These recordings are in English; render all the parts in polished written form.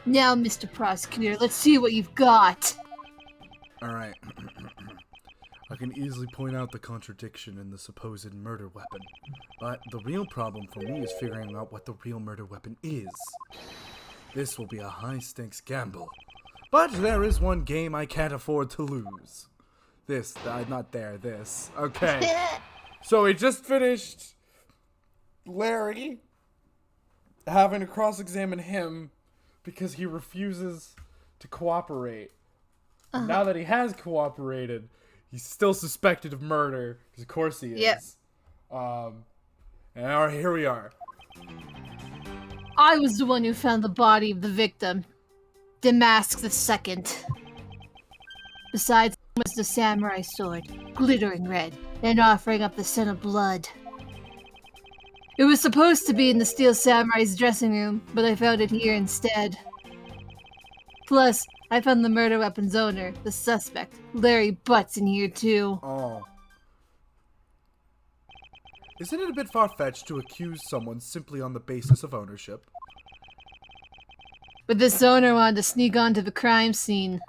Now, Mr. Prosecutor, let's see what you've got. Alright. I can easily point out the contradiction in the supposed murder weapon, but the real problem for me is figuring out what the real murder weapon is. This will be a high-stakes gamble, but there is one game I can't afford to lose. This. Okay. So we just finished Larry having to cross-examine him because he refuses to cooperate. Now that he has cooperated, he's still suspected of murder, because of course he is. Yep. And here we are. I was the one who found the body of the victim. Damask II. Besides was the samurai sword, glittering red, and offering up the scent of blood. It was supposed to be in the Steel Samurai's dressing room, but I found it here instead. Plus, I found the murder weapon's owner, the suspect, Larry Butts, in here too. Oh. Isn't it a bit far-fetched to accuse someone simply on the basis of ownership? But this owner wanted to sneak onto the crime scene.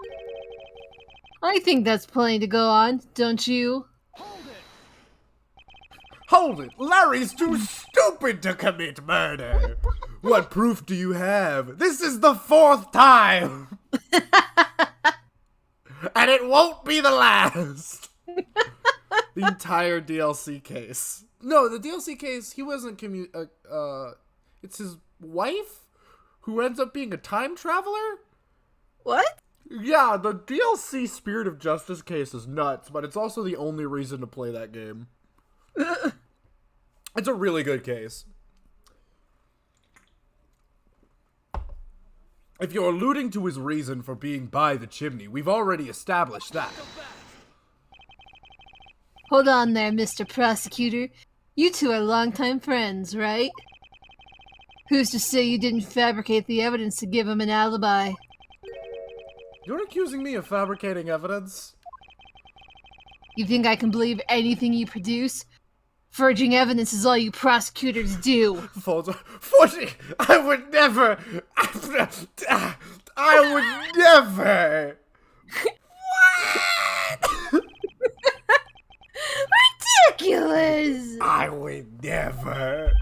I think that's plenty to go on, don't you? Hold it! Larry's too stupid to commit murder! What proof do you have? This is the 4th time! And it won't be the last! The entire DLC case. No, the DLC case, he wasn't it's his wife who ends up being a time traveler? What? Yeah, the DLC Spirit of Justice case is nuts, but it's also the only reason to play that game. It's a really good case. If you're alluding to his reason for being by the chimney, we've already established that. Hold on there, Mr. Prosecutor. You two are longtime friends, right? Who's to say you didn't fabricate the evidence to give him an alibi? You're accusing me of fabricating evidence? You think I can believe anything you produce? Forging evidence is all you prosecutors do. Forging? I would never! I would never! What? Ridiculous! I would never!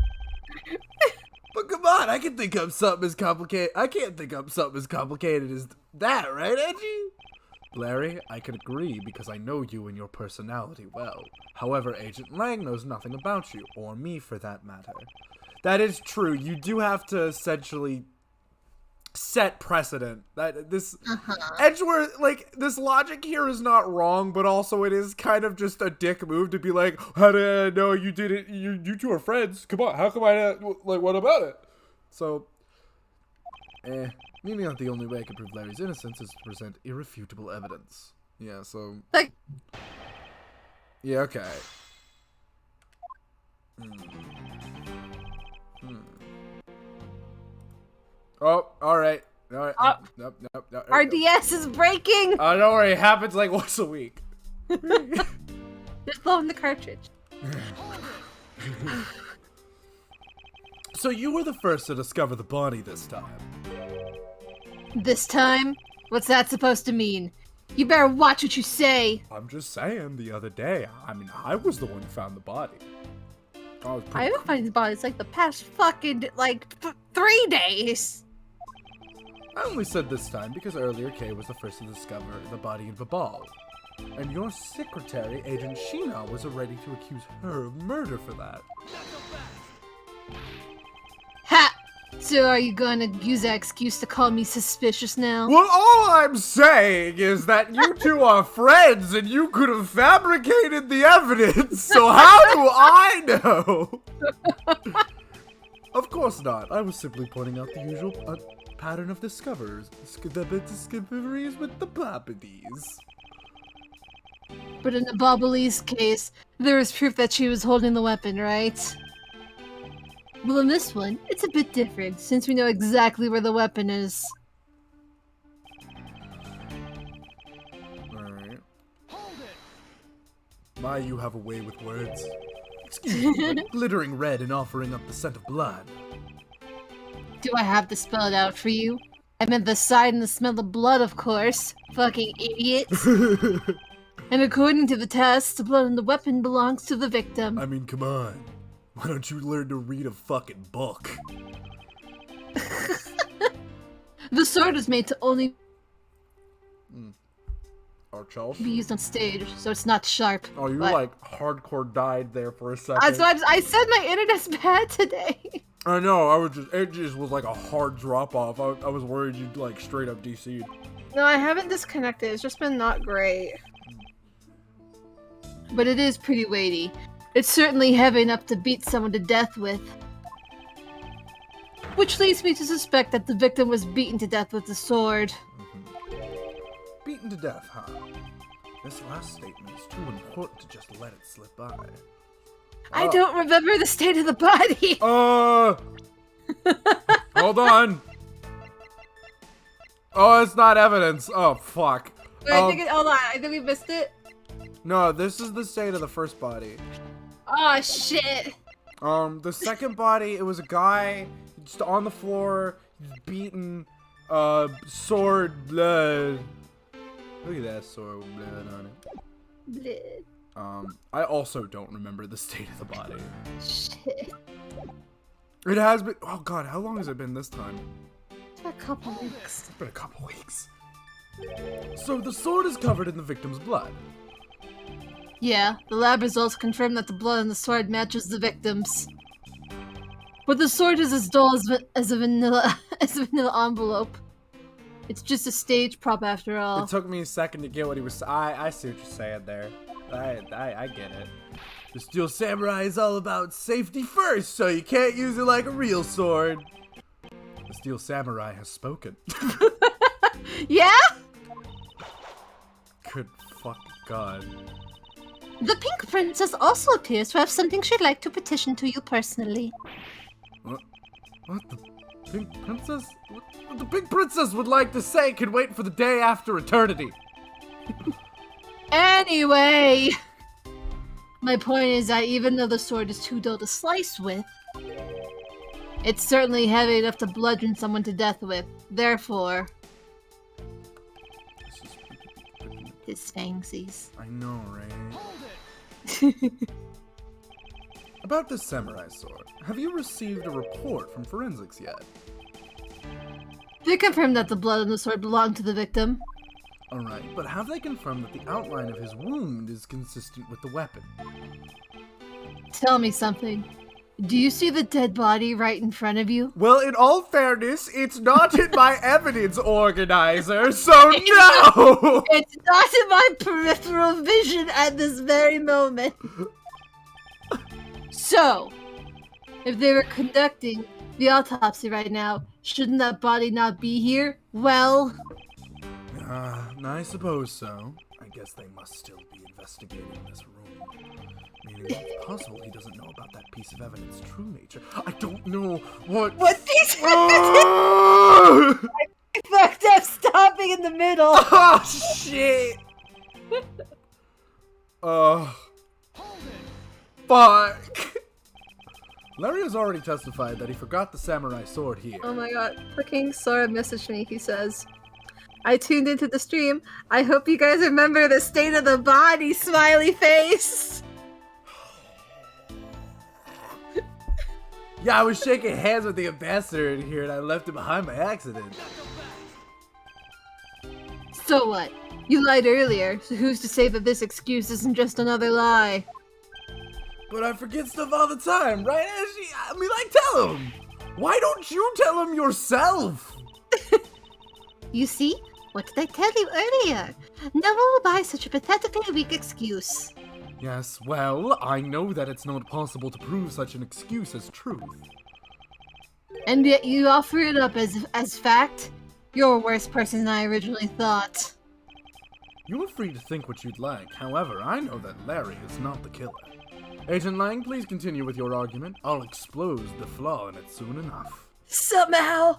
But come on, I can think up something as complicated. I can't think up something as complicated as that, right, Edgy? Larry, I can agree because I know you and your personality well. However, Agent Lang knows nothing about you, or me for that matter. That is true. You do have to essentially set precedent. That this Edgeworth, like, this logic here is not wrong, but also it is kind of just a dick move to be like, how did I know you did it? You two are friends. Come on, how come I not, like, what about it? So, maybe not the only way I can prove Larry's innocence is to present irrefutable evidence. Yeah, so... Like... Yeah, okay. Oh, alright. Alright. Nope. Our DS is breaking! Oh, don't worry. It happens like once a week. Just blow in the cartridge. So you were the first to discover the body this time. This time? What's that supposed to mean? You better watch what you say! I'm just saying, the other day, I mean, I was the one who found the body. I haven't found the bodies like the past fucking, like, 3 days! I only said this time because earlier Kay was the first to discover the body in Babal. And your secretary, Agent Sheena, was ready to accuse her of murder for that. Ha! So are you gonna use that excuse to call me suspicious now? Well, all I'm saying is that you two are friends and you could have fabricated the evidence, so how do I know? Of course not. I was simply pointing out the usual pattern of discoveries with the properties. But in the Bobbleese case, there was proof that she was holding the weapon, right? Well, in this one, it's a bit different, since we know exactly where the weapon is. Alright. My, you have a way with words. Excuse me, but glittering red and offering up the scent of blood. Do I have to spell it out for you? I meant the sight and the smell of blood, of course. Fucking idiots. And according to the test, the blood in the weapon belongs to the victim. I mean, come on. Why don't you learn to read a fucking book? The sword is made to only Chelse? be used on stage, so it's not sharp. Oh, you but... like hardcore died there for a second. So I said my internet's bad today. I know, it just was like a hard drop off. I was worried you'd like straight up DC'd. No, I haven't disconnected. It's just been not great. But it is pretty weighty. It's certainly heavy enough to beat someone to death with. Which leads me to suspect that the victim was beaten to death with the sword. Beaten to death, huh? This last statement is too important to just let it slip by. I don't remember the state of the body! Hold on! Oh, it's not evidence! Oh, fuck. Wait, hold on, I think we missed it. No, this is the state of the first body. Oh, shit! The second body, it was a guy just on the floor, beaten, sword, blood. Look at that sword with blood on it. Blood. I also don't remember the state of the body. Shit. It has been, oh god, how long has it been this time? It's been a couple weeks. It's been a couple weeks. So the sword is covered in the victim's blood. Yeah, the lab results confirm that the blood on the sword matches the victim's. But the sword is as dull as a vanilla envelope. It's just a stage prop after all. It took me a second to get what he was. I see what you're saying there. I get it. The Steel Samurai is all about safety first, so you can't use it like a real sword. The Steel Samurai has spoken. Yeah? Good fucking god. The Pink Princess also appears to have something she'd like to petition to you personally. What? The Pink Princess? What the Pink Princess would like to say can wait for the day after eternity. Anyway, my point is that even though the sword is too dull to slice with, it's certainly heavy enough to bludgeon someone to death with. Therefore, his fangsies. I know, right? About this samurai sword, have you received a report from forensics yet? They confirmed that the blood on the sword belonged to the victim. Alright, but have they confirmed that the outline of his wound is consistent with the weapon? Tell me something. Do you see the dead body right in front of you? Well, in all fairness, it's not in my evidence organizer, so no! It's not in my peripheral vision at this very moment. So, if they were conducting the autopsy right now, shouldn't that body not be here? Well... I suppose so. I guess they must still be investigating this room. Meaning it's possible he doesn't know about that piece of evidence' true nature. I don't know what piece of evidence? I fucked up stopping in the middle. Oh, shit! Fuck! Larry has already testified that he forgot the samurai sword here. Oh my god. Fucking Sora messaged me. He says, I tuned into the stream. I hope you guys remember the state of the body, smiley face. Yeah, I was shaking hands with the ambassador in here and I left him behind by accident. So what? You lied earlier, so who's to say that this excuse isn't just another lie? But I forget stuff all the time, right, Ashley? I mean, like, tell him! Why don't you tell him yourself? You see? What did I tell you earlier? No one will buy such a pathetically weak excuse. Yes, well, I know that it's not possible to prove such an excuse as truth. And yet you offer it up as fact? You're a worse person than I originally thought. You're free to think what you'd like. However, I know that Larry is not the killer. Agent Lang, please continue with your argument. I'll expose the flaw in it soon enough. Somehow.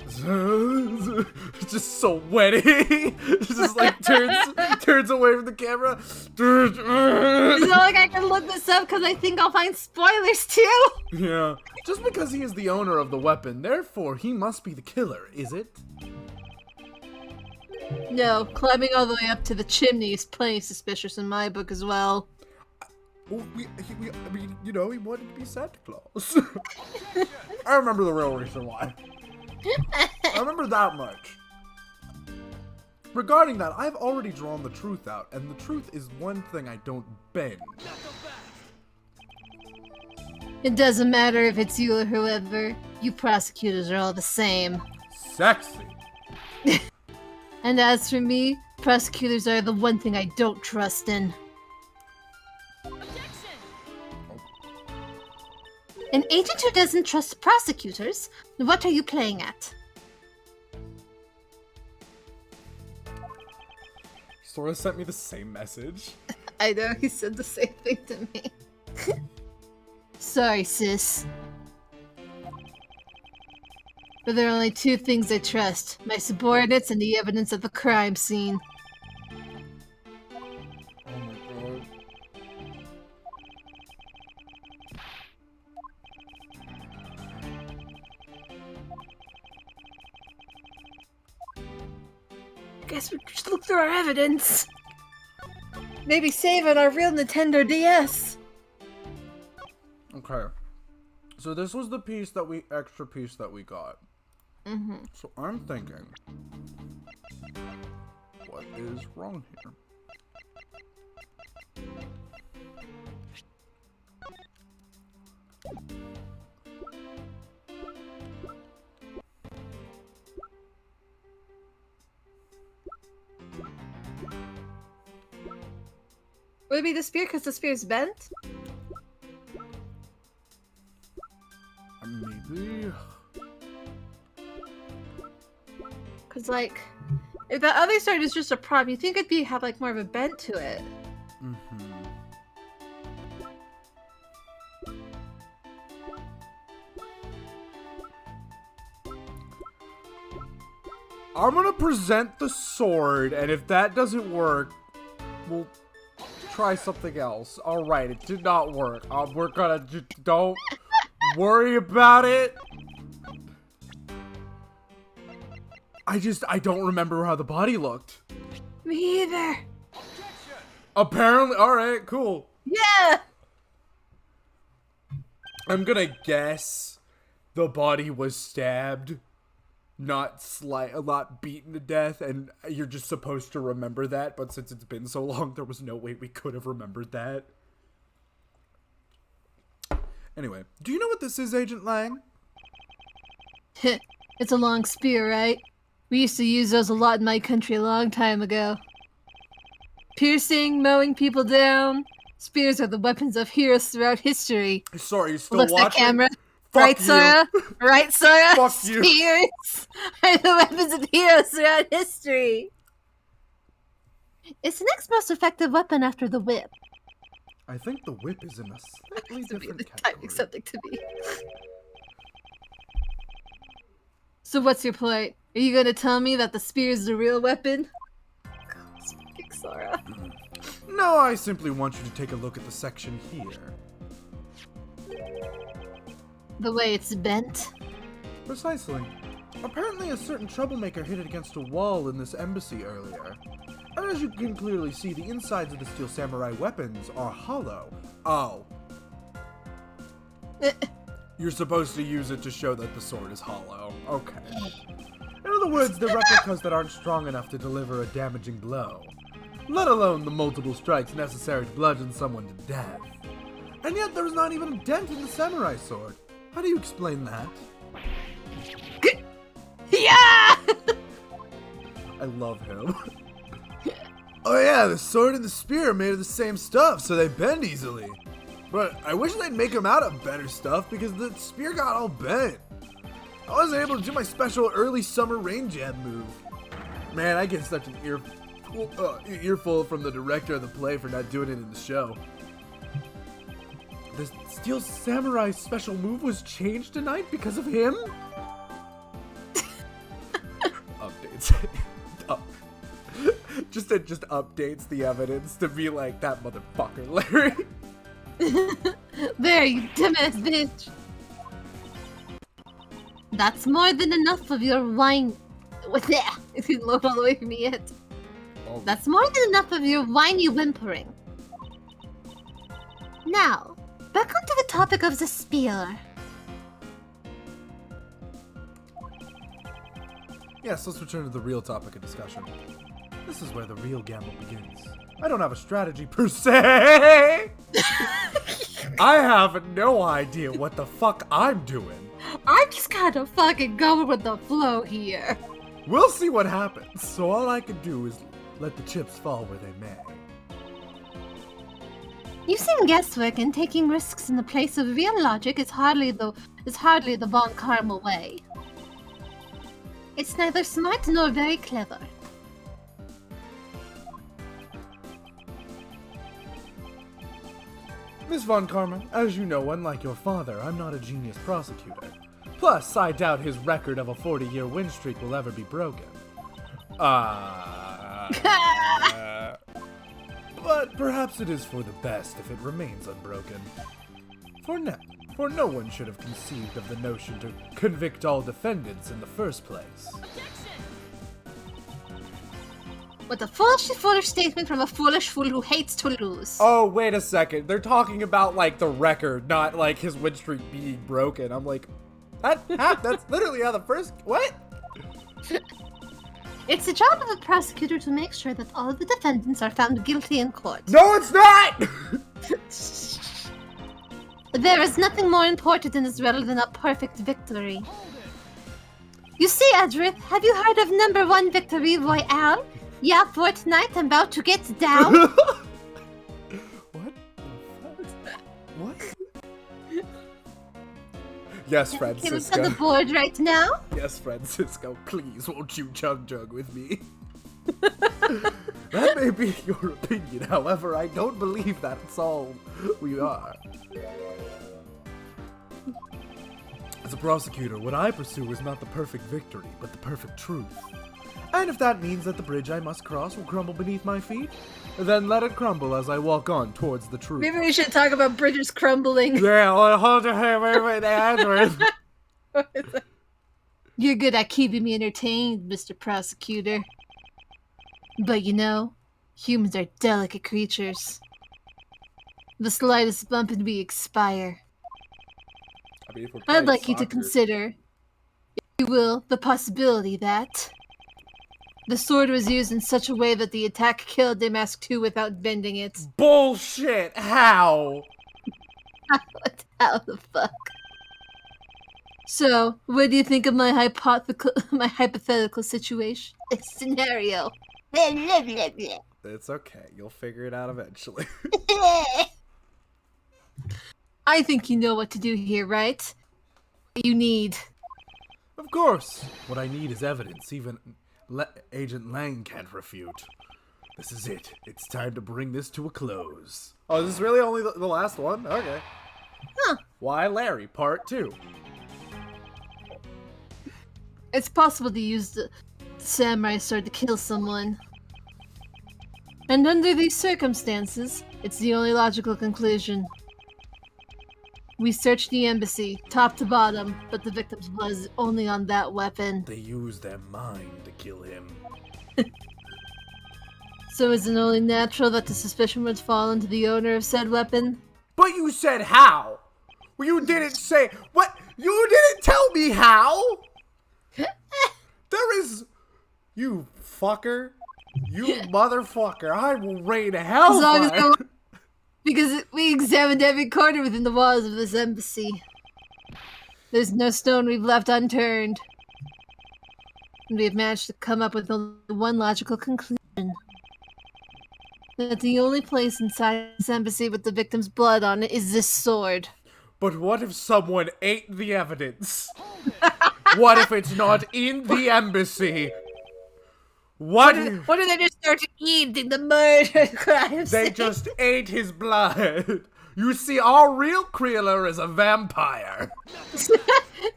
It's just so wetty. Just like turns away from the camera. It's not like I can look this up because I think I'll find spoilers too. Yeah. Just because he is the owner of the weapon, therefore he must be the killer, is it? No, climbing all the way up to the chimney is plenty suspicious in my book as well. Well, I mean, you know, he wanted to be Santa Claus. I remember the real reason why. I remember that much. Regarding that, I've already drawn the truth out, and the truth is one thing I don't bend. It doesn't matter if it's you or whoever. You prosecutors are all the same. Sexy. And as for me, prosecutors are the one thing I don't trust in. An agent who doesn't trust prosecutors? What are you playing at? Sora sent me the same message. I know, he said the same thing to me. Sorry, sis. But there are only two things I trust. My subordinates and the evidence of the crime scene. Oh my god. Guess we should look through our evidence. Maybe save on our real Nintendo DS. Okay. So this was the extra piece that we got. Mm-hmm. So I'm thinking, what is wrong here? Would it be the spear because the spear's bent? Maybe. Because, like, if the other sword is just a prop, you think it'd have, like, more of a bent to it. Mm-hmm. I'm gonna present the sword, and if that doesn't work, we'll try something else. Alright, it did not work. We're gonna don't worry about it. I don't remember how the body looked. Me either. Apparently, alright, cool. Yeah! I'm gonna guess the body was stabbed, not beaten to death, and you're just supposed to remember that, but since it's been so long, there was no way we could have remembered that. Anyway, do you know what this is, Agent Lang? It's a long spear, right? We used to use those a lot in my country a long time ago. Piercing, mowing people down. Spears are the weapons of heroes throughout history. Sorry, you still Looks watching? at camera. Fuck Right, you. Sora? Right, Sora? Fuck you. Spears are the weapons of heroes throughout history. It's the next most effective weapon after the whip. I think the whip is in a slightly different Typing category. something to me. So what's your point? Are you gonna tell me that the spear is the real weapon? Speak, Sora. No, I simply want you to take a look at the section here. The way it's bent? Precisely. Apparently a certain troublemaker hit it against a wall in this embassy earlier. And as you can clearly see, the insides of the Steel Samurai weapons are hollow. Oh. You're supposed to use it to show that the sword is hollow. Okay. In other words, they're replicas that aren't strong enough to deliver a damaging blow. Let alone the multiple strikes necessary to bludgeon someone to death. And yet there's not even a dent in the samurai sword. How do you explain that? Yeah! I love him. Oh yeah, the sword and the spear are made of the same stuff, so they bend easily. But I wish they'd make them out of better stuff because the spear got all bent. I wasn't able to do my special early summer rain jab move. Man, I get such an earful from the director of the play for not doing it in the show. The Steel Samurai special move was changed tonight because of him? updates. Just updates the evidence to be like, that motherfucker, Larry. There, you dumbass bitch. That's more than enough of your whine. What the? It didn't load all the way from me yet. Oh. That's more than enough of your whiny whimpering. Now, back onto the topic of the spiel. Yes, let's return to the real topic of discussion. This is where the real gamble begins. I don't have a strategy per se. I have no idea what the fuck I'm doing. I'm just kind of fucking going with the flow here. We'll see what happens. So all I can do is let the chips fall where they may. Using guesswork and taking risks in the place of real logic is hardly the Von Karma way. It's neither smart nor very clever. Miss Von Karma, as you know, unlike your father, I'm not a genius prosecutor. Plus, I doubt his record of a 40-year win streak will ever be broken. But perhaps it is for the best if it remains unbroken. For no one should have conceived of the notion to convict all defendants in the first place. What a foolish statement from a foolish fool who hates to lose. Oh, wait a second. They're talking about, like, the record, not, like, his win streak being broken. I'm like, that's literally how the first... What? It's the job of the prosecutor to make sure that all of the defendants are found guilty in court. No, it's not! There is nothing more important in this battle than a perfect victory. You see, Edgeworth, have you heard of #1 Victory Royale? Yeah, Fortnite, I'm about to get down. What? What? Yes, Francisco. It's on the board right now. Yes, Francisco, please won't you chug with me? That may be your opinion, however, I don't believe that's all we are. As a prosecutor, what I pursue is not the perfect victory, but the perfect truth. And if that means that the bridge I must cross will crumble beneath my feet, then let it crumble as I walk on towards the truth. Maybe we should talk about bridges crumbling. Yeah, well, hold your hand, wait, Edgeworth. You're good at keeping me entertained, Mr. Prosecutor. But you know, humans are delicate creatures. The slightest bump and we expire. I mean, if we're I'd playing like you to soccer- consider, if you will, the possibility that the sword was used in such a way that the attack killed Damask 2 without bending it. Bullshit! How? What the fuck? So, what do you think of my hypothetical situation? Scenario. It's okay. You'll figure it out eventually. I think you know what to do here, right? What you need. Of course. What I need is evidence. Even Agent Lang can't refute. This is it. It's time to bring this to a close. Oh, is this really only the last one? Okay. Huh. Why Larry? Part 2. It's possible to use the samurai sword to kill someone. And under these circumstances, it's the only logical conclusion. We searched the embassy, top to bottom, but the victim's blood is only on that weapon. They used their mind to kill him. So is it only natural that the suspicion would fall into the owner of said weapon? But you said how? Well, you didn't say... What? You didn't tell me how? There is... You fucker. You motherfucker. I will rain hell As long as fire. Because we examined every corner within the walls of this embassy. There's no stone we've left unturned. And we have managed to come up with only one logical conclusion. That the only place inside this embassy with the victim's blood on it is this sword. But what if someone ate the evidence? What if it's not in the embassy? What if What if they just started eating the murder crimes? they just ate his blood? You see, our real Kreeler is a vampire.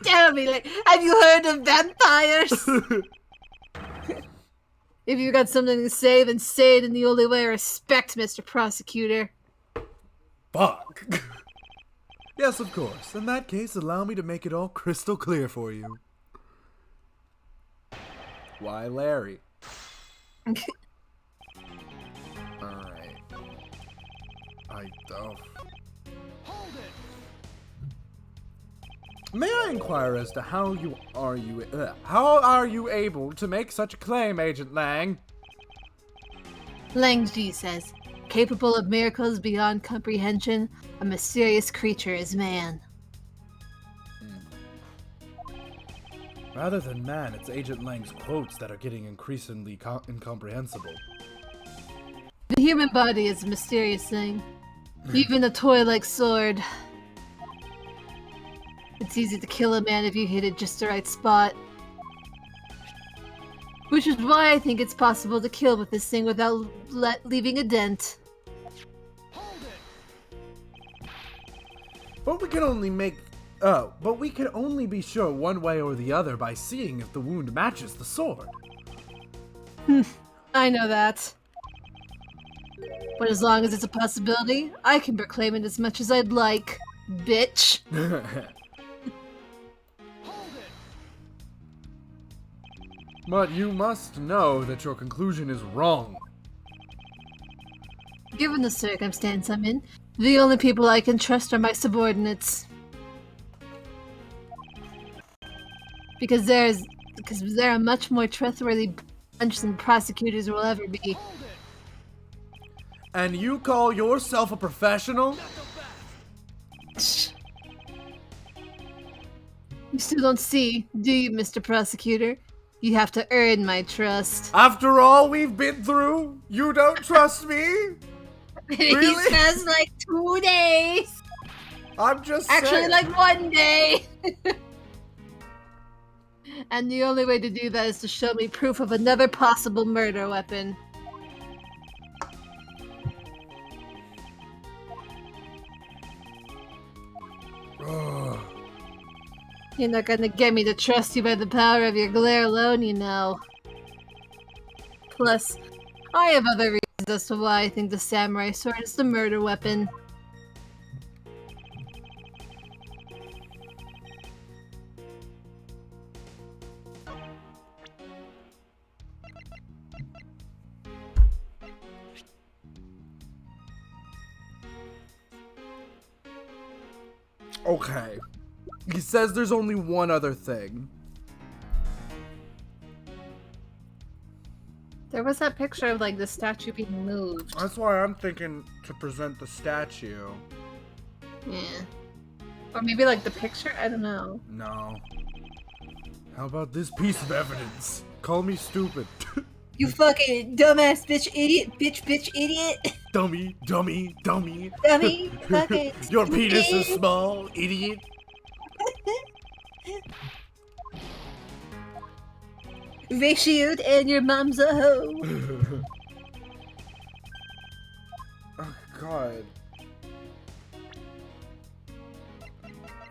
Tell me, like, have you heard of vampires? If you got something to say, then say it in the only way I respect, Mr. Prosecutor. Fuck. Yes, of course. In that case, allow me to make it all crystal clear for you. Why, Larry? Alright. I don't... May I inquire as to how are you able to make such a claim, Agent Lang? Lang Ji says, capable of miracles beyond comprehension, a mysterious creature is man. Rather than man, it's Agent Lang's quotes that are getting increasingly incomprehensible. The human body is a mysterious thing. Even a toy-like sword. It's easy to kill a man if you hit it just the right spot. Which is why I think it's possible to kill with this thing without leaving a dent. But we can only be sure one way or the other by seeing if the wound matches the sword. I know that. But as long as it's a possibility, I can proclaim it as much as I'd like, bitch. But you must know that your conclusion is wrong. Given the circumstance I'm in, the only people I can trust are my subordinates. Because there are much more trustworthy bunch than prosecutors will ever be. And you call yourself a professional? You still don't see, do you, Mr. Prosecutor? You have to earn my trust. After all we've been through, you don't trust me? Really? He says like 2 days. I'm just Actually, saying. like 1 day. And the only way to do that is to show me proof of another possible murder weapon. You're not gonna get me to trust you by the power of your glare alone, you know. Plus, I have other reasons as to why I think the samurai sword is the murder weapon. Okay. He says there's only one other thing. There was that picture of like the statue being moved. That's why I'm thinking to present the statue. Yeah. Or maybe like the picture? I don't know. No. How about this piece of evidence? Call me stupid. You fucking dumbass bitch idiot, bitch idiot. Dummy, dummy, dummy. Dummy, fucking Your penis is small, idiot. Ratioed and your mom's a hoe. Oh god.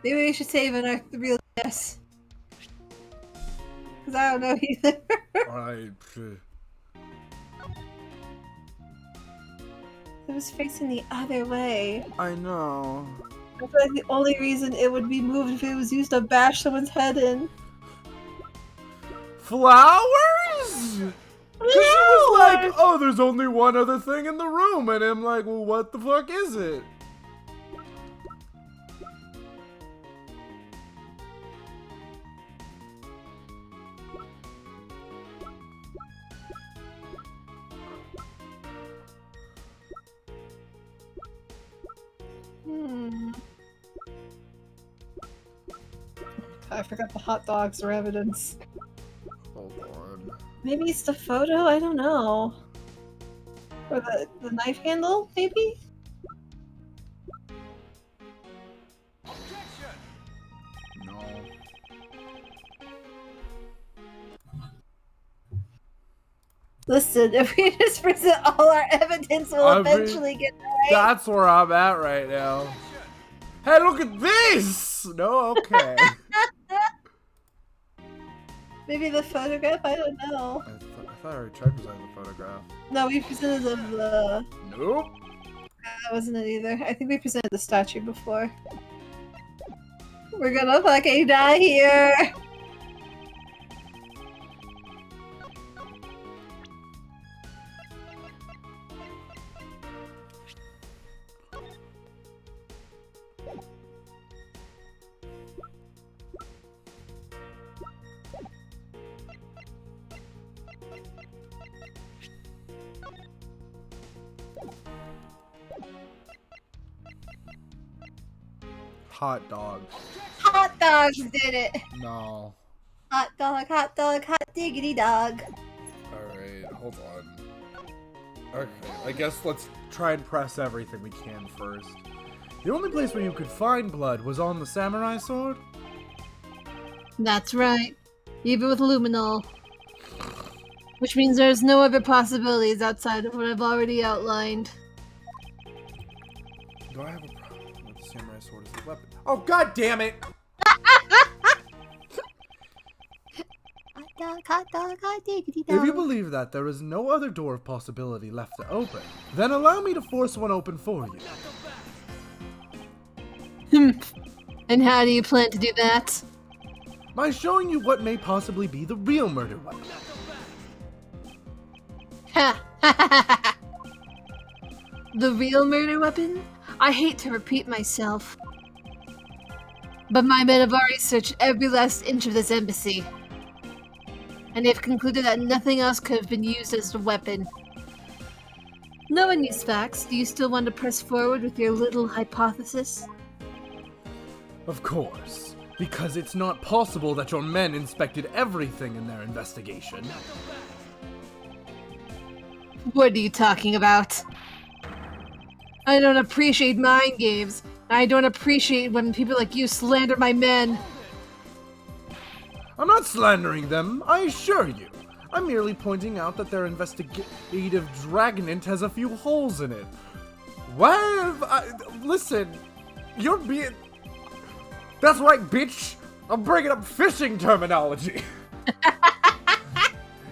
Maybe we should save in our real guess. Cause I don't know either. It was facing the other way. I know. I feel like the only reason it would be moved if it was used to bash someone's head in. Flowers? Because she was like, oh, there's only one other thing in the room. And I'm like, well, what the fuck is it? I forgot the hot dogs were evidence. Hold on. Maybe it's the photo? I don't know. Or the knife handle, maybe? No. Listen, if we just present all our evidence, we'll eventually get right. That's where I'm at right now. Hey, look at this! No, okay. Maybe the photograph? I don't know. I thought I already tried presenting the photograph. No, we presented the... Nope. That wasn't it either. I think we presented the statue before. We're gonna fucking die here! Hot dogs. Hot dogs did it! No. Hot dog, hot diggity dog. Alright, hold on. Okay, I guess let's try and press everything we can first. The only place where you could find blood was on the samurai sword? That's right. Even with luminol. Which means there's no other possibilities outside of what I've already outlined. Do I have a problem with the samurai sword as a weapon? Oh, god damn it! Hot dog, hot diggity dog. If you believe that there is no other door of possibility left to open, then allow me to force one open for you. And how do you plan to do that? By showing you what may possibly be the real murder weapon. Ha! The real murder weapon? I hate to repeat myself, but my men have already searched every last inch of this embassy, and they've concluded that nothing else could have been used as a weapon. Knowing these facts, do you still want to press forward with your little hypothesis? Of course, because it's not possible that your men inspected everything in their investigation. What are you talking about? I don't appreciate mind games. I don't appreciate when people like you slander my men. I'm not slandering them, I assure you. I'm merely pointing out that their investigative dragnet has a few holes in it. Listen, you're being... That's right, bitch! I'm bringing up fishing terminology!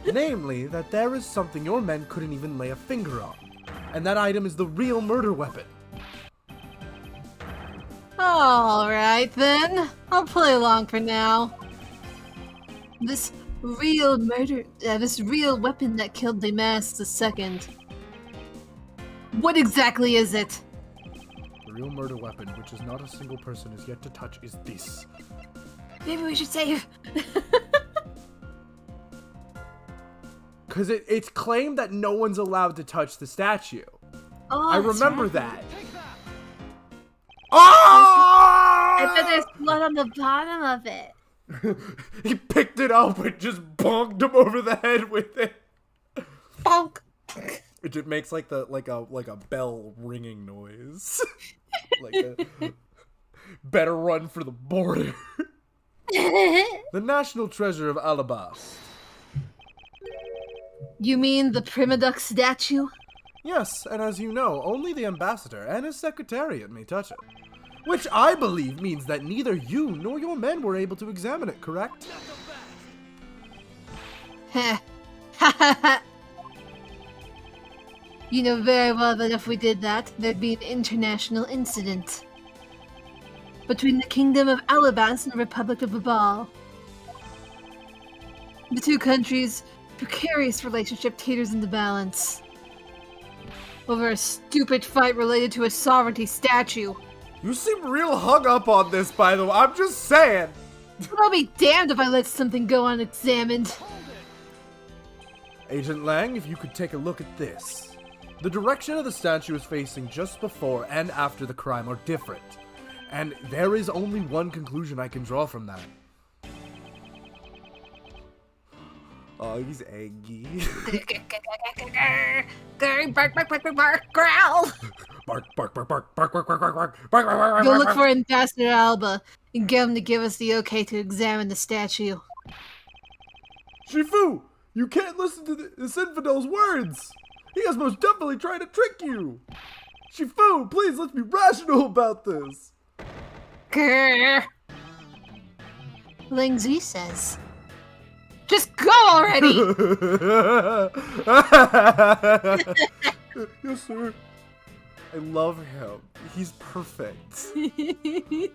Namely, that there is something your men couldn't even lay a finger on. And that item is the real murder weapon. Alright then, I'll play along for now. This real weapon that killed the Mask II. What exactly is it? The real murder weapon, which is not a single person has yet to touch, is this. Maybe we should save. Because it's claimed that no one's allowed to touch the statue. Oh, I that's remember right. that. Oh! I bet there's blood on the bottom of it. He picked it up and just bonked him over the head with it. Bonk. It just makes like a bell ringing noise. Better run for the border. The national treasure of Alabas. You mean the Primaduck statue? Yes, and as you know, only the ambassador and his secretariat may touch it. Which I believe means that neither you nor your men were able to examine it, correct? Heh. You know very well that if we did that, there'd be an international incident between the Kingdom of Alabas and the Republic of Babal. The two countries' precarious relationship teeters into balance over a stupid fight related to a sovereignty statue. You seem real hung up on this, by the way. I'm just saying. I'll be damned if I let something go unexamined. Agent Lang, if you could take a look at this. The direction of the statue is facing just before and after the crime are different. And there is only one conclusion I can draw from that. Oh, he's angry. Bark, bark, bark, bark, bark, growl! Bark, bark, bark, bark, bark, bark, bark, bark, bark, bark, bark, Go bark, look bark. for Ambassador Alba and get him to give us the okay to examine the statue. Shifu, you can't listen to this infidel's words. He has most definitely tried to trick you. Shifu, please let's be rational about this. Grrr. Lingzi says. Just go already! Yes, sir. I love him. He's perfect.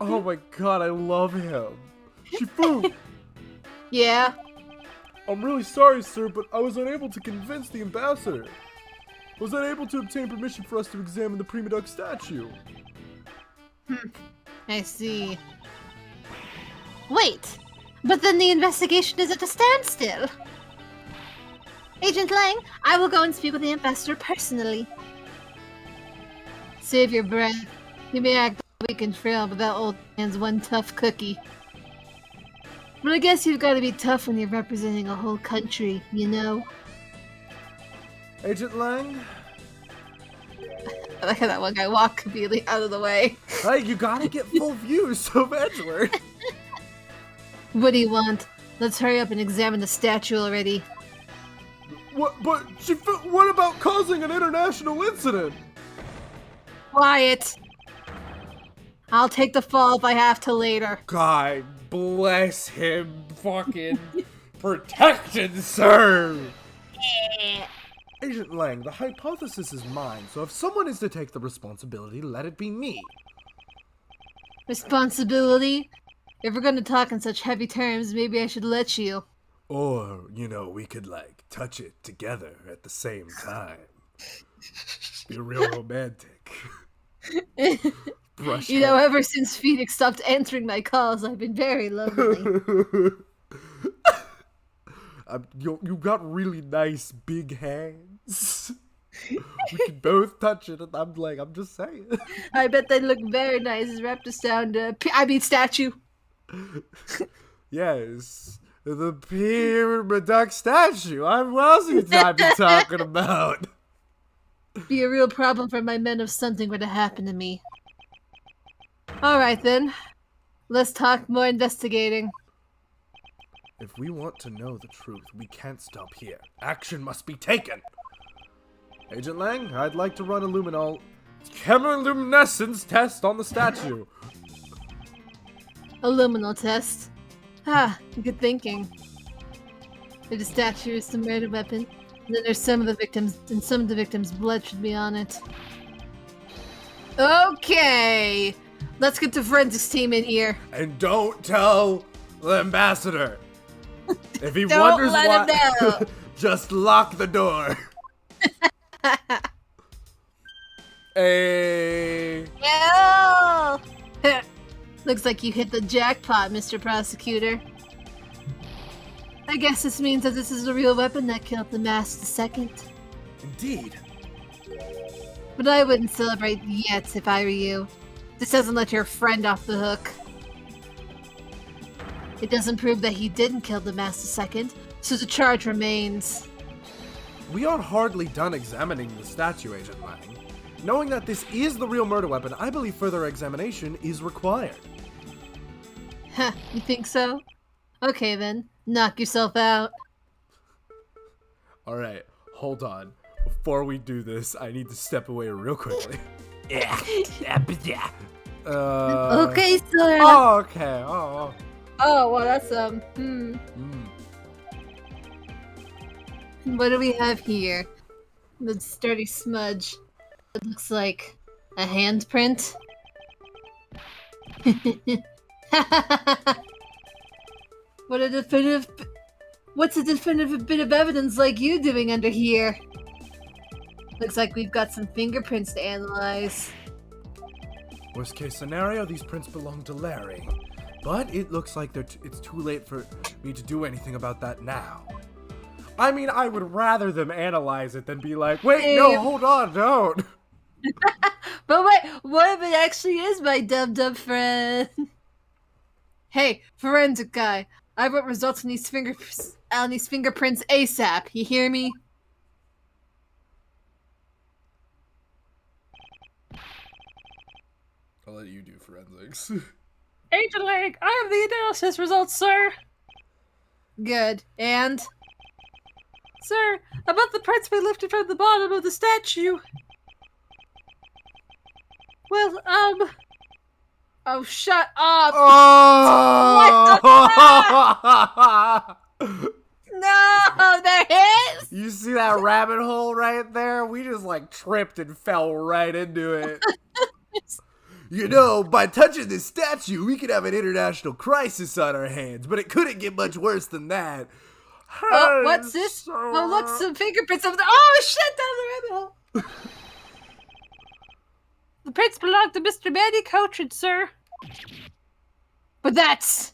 Oh my god, I love him. Shifu! Yeah? I'm really sorry, sir, but I was unable to convince the ambassador. Was unable to obtain permission for us to examine the Prima Duck statue. I see. Wait! But then the investigation is at a standstill! Agent Lang, I will go and speak with the ambassador personally. Save your breath. You may act weak and frail, but that old man's one tough cookie. But I guess you've got to be tough when you're representing a whole country, you know? Agent Lang? I like how that one guy walked completely out of the way. Hey, you gotta get full views of Edgeworth. What do you want? Let's hurry up and examine the statue already. What? But what about causing an international incident? Quiet! I'll take the fall if I have to later. God bless him, fucking protected, sir. Agent Lang, the hypothesis is mine, so if someone is to take the responsibility, let it be me. Responsibility? If we're gonna talk in such heavy terms, maybe I should let you. Or, you know, we could, like, touch it together at the same time. Be real romantic. Brush You know, ever since Phoenix stopped answering my calls, I've been very lonely. You got really nice big hands. We can both touch it, and I'm just saying. I bet they look very nice wrapped around statue. Yes, the Prima Duck statue. What else have I been talking about? Be a real problem for my men if something were to happen to me. Alright then. Let's talk more investigating. If we want to know the truth, we can't stop here. Action must be taken. Agent Lang, I'd like to run a chemiluminescence test on the statue. A luminal test. Ah, good thinking. If the statue is the murder weapon, then there's some of the victims' blood should be on it. Okay! Let's get the forensics team in here. And don't tell the ambassador. If he Don't wonders let why, him know. just lock the door. Hey. Yo! Looks like you hit the jackpot, Mr. Prosecutor. I guess this means that this is the real weapon that killed the Master II. Indeed. But I wouldn't celebrate yet if I were you. This doesn't let your friend off the hook. It doesn't prove that he didn't kill the Master II, so the charge remains. We are hardly done examining the statue, Agent Lang. Knowing that this is the real murder weapon, I believe further examination is required. Huh, you think so? Okay then, knock yourself out. Alright, hold on. Before we do this, I need to step away real quickly. Okay, sir. Oh, okay. Oh. Oh, well, that's, What do we have here? The sturdy smudge. It looks like a handprint. What's a definitive bit of evidence like you doing under here? Looks like we've got some fingerprints to analyze. Worst case scenario, these prints belong to Larry. But it looks like it's too late for me to do anything about that now. I mean, I would rather them analyze it than be like, wait, no, hold on, don't. But wait, what if it actually is my dub-dub friend? Hey, forensic guy, I want results on these fingerprints ASAP, you hear me? I'll let you do forensics. Agent Lang, I have the analysis results, sir. Good. And? Sir, about the prints we lifted from the bottom of the statue. Well, oh, shut up! Oh! No, they're his! You see that rabbit hole right there? We just like tripped and fell right into it. You know, by touching this statue, we could have an international crisis on our hands, but it couldn't get much worse than that. Oh, what's this? Oh, look, some fingerprints of the. Oh, shit, down the rabbit hole. The prints belong to Mr. Manny Cochran, sir. But that's.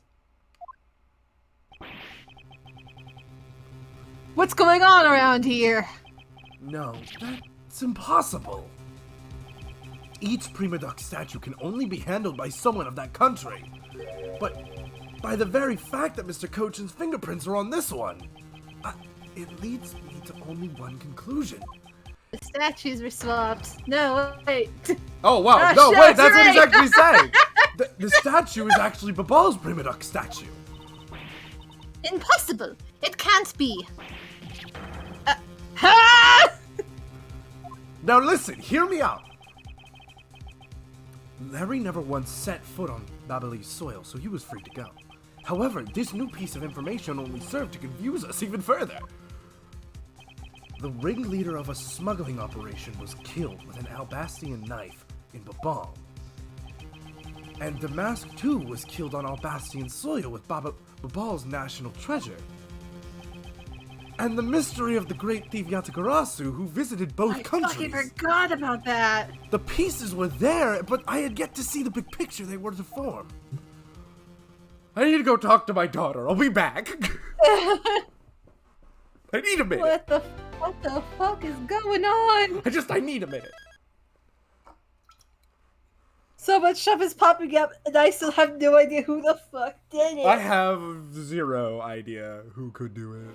What's going on around here? No, that's impossible. Each Prima Duck statue can only be handled by someone of that country. But by the very fact that Mr. Cochran's fingerprints are on this one, it leads me to only one conclusion. The statues were swapped. No, wait. Oh, wow. No, wait, that's what he's actually saying. The statue is actually Babal's Prima Duck statue. Impossible. It can't be. Ha! Now listen, hear me out. Larry never once set foot on Babylon's soil, so he was free to go. However, this new piece of information only served to confuse us even further. The ringleader of a smuggling operation was killed with an Albastian knife in Babal. And the mask too was killed on Albastian soil with Babal's national treasure. And the mystery of the great thief Yatagarasu, who visited both countries. I forgot about that. The pieces were there, but I had yet to see the big picture they were to form. I need to go talk to my daughter. I'll be back. I need a minute. What the fuck is going on? I need a minute. So much stuff is popping up, and I still have no idea who the fuck did it. I have zero idea who could do it.